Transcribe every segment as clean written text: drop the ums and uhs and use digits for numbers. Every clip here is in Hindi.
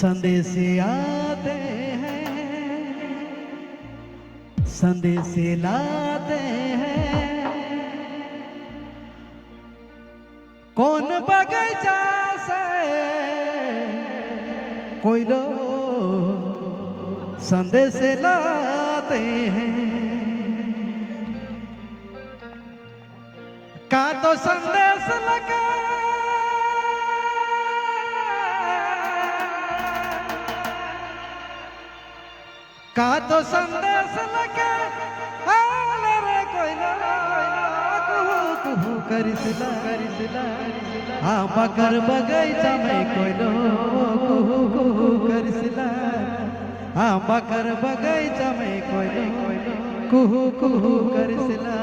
संदेश आते हैं, संदेश लाते हैं, कौन बगीचा से कोई लोग संदेश लाते हैं। का तो संदेश लगा का तो संदेश लगे आले रे कोई ना कुहू कुहू करिसला हाँ बकर बगीचा में कोई लो कुहू कुहू करिसला हाँ बकर बगीचा में कोई लो कुहू कुहू करिसला।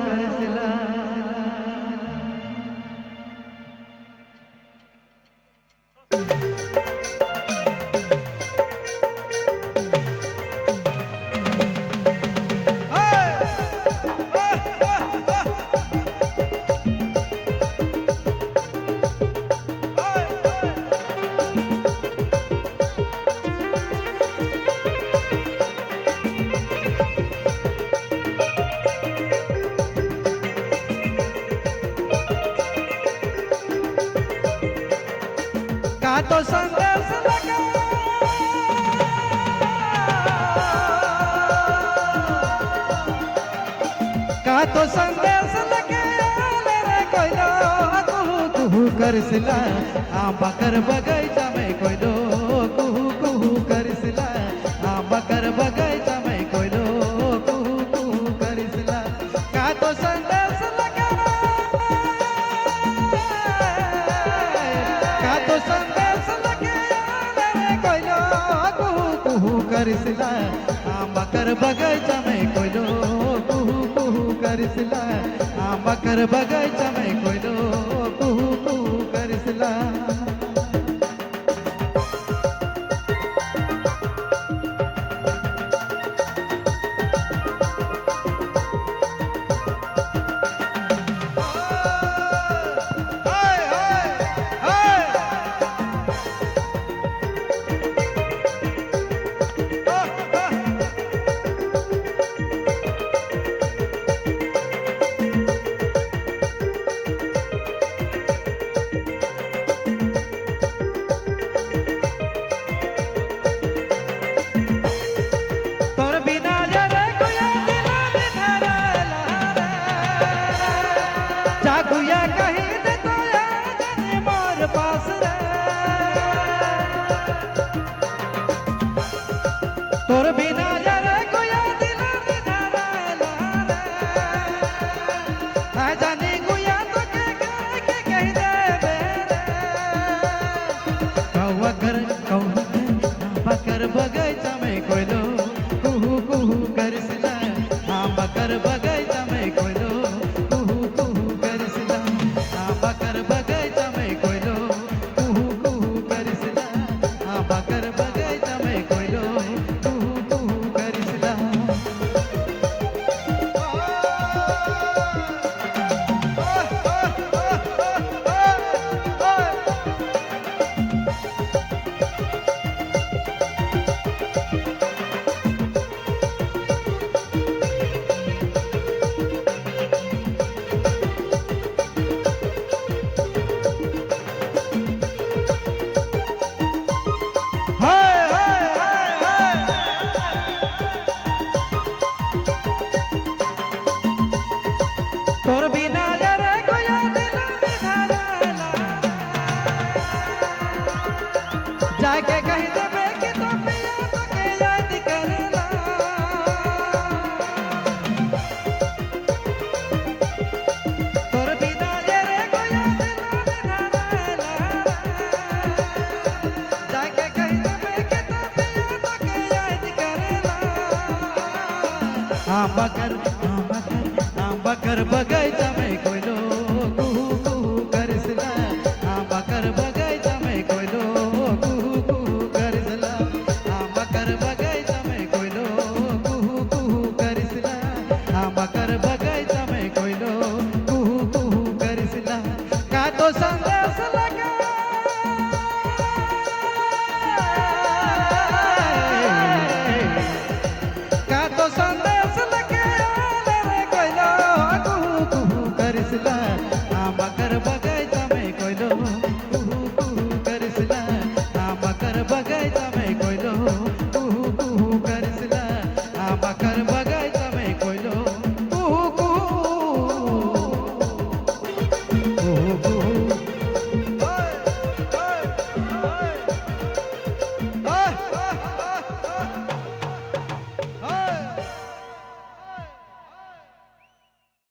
का तो संदेश लगा का तो संदेश लगे आले रे कोई लो कुहू कुहू करिसला हाँ बकर बगीचा में कोई लो कुहू कुहू करिसला हाँ बकर बगीचा में कोई लो कुहू कुहू करिसला। का तो संदेश लगा का तो संदेश लगे आले रे कोई लो कुहू कुहू करिसला हाँ बकर बगीचा में कोई लो कुहू कुहू करिसला हाँ बकर बगीचा में कोई लो कुहू कुहू करिसला। जागुया कहीं दे तो याद मोर पास रे तोर बिना यारे गुया दिला बिना रे आ जाने गुया तो के कहीं दे बेरे कौवा कर बकर बगीचा में कोई लो कुहू कुहू करिसला हाँ बकर बगीचा में कोई लो बकर बगीचा में कोई लो कुहू कुहू करिसला हाँ बकर बगीचा में कोई लो कुहू कुहू करिसला। तोर बिना यारे गुया दिला बिना जाके कहीं देवे कि तो पिया तो के याद करेला तोर बिना यारे गुया दिला बिना जाके कहीं देवे कि तो पिया तो के याद करेला। हाँ बकर बगीचा में कोई लो कुहू कुहू करिसला हाँ बकर बगीचा में कोई लो कुहू कुहू करिसला हाँ बकर बगीचा में कोई लो कुहू कुहू करिसला हाँ बकर बगीचा में कोई लो कुहू कुहू करिसला। का तो संदेश लगा करसला, मकर